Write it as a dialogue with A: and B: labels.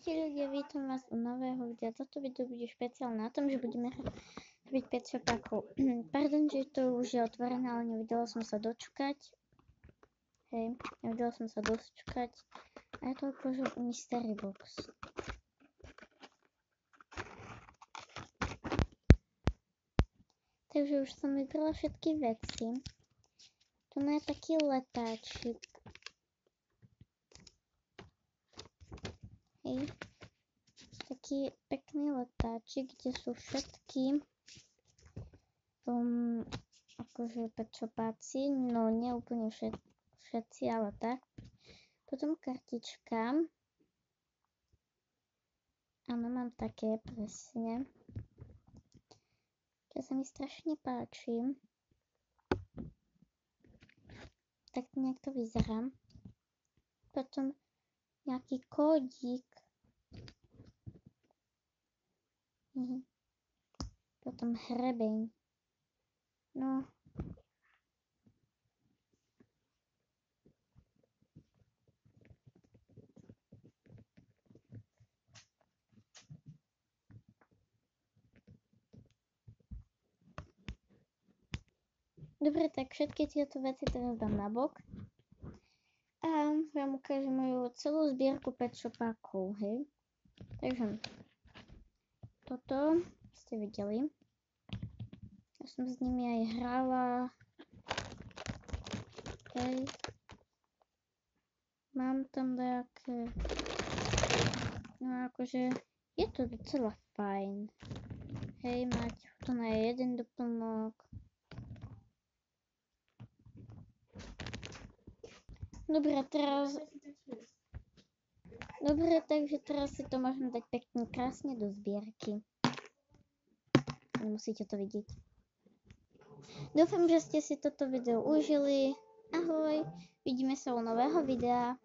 A: Ahojte ľudia, vítam vás u nového videa. Toto video bude špeciálne na tom, že budeme robiť pet shopákov. Pardon, že to už je otvorené, ale nevedela som sa dočkať. Nevedela som sa dočkať. A je to akože mystery box. Takže už som vybrala všetky veci. Tu je taký letáčik. Taký pekný letáčik, kde sú všetky akože pet shopáci, no nie úplne všetci, ale tak. Potom kartička. Áno, mám také, presne. Čo sa mi strašne páči. Tak nejak to vyzerá. Potom nejaký kódik. Potom hrebeň. No. Dobre, tak všetky tieto veci teraz dám na bok. A vám ukážem moju celú zbierku pet shopákov, hej. Takže toto ste videli. Ja som s nimi aj hrala. Hej. Mám tam nejaké... No akože je to docela fajn. Hej, máte tu na jeden doplnok. Dobre, takže teraz si to môžem dať pekne krásne do zbierky. Musíte to vidieť. Dúfam, že ste si toto video užili. Ahoj, vidíme sa u nového videa.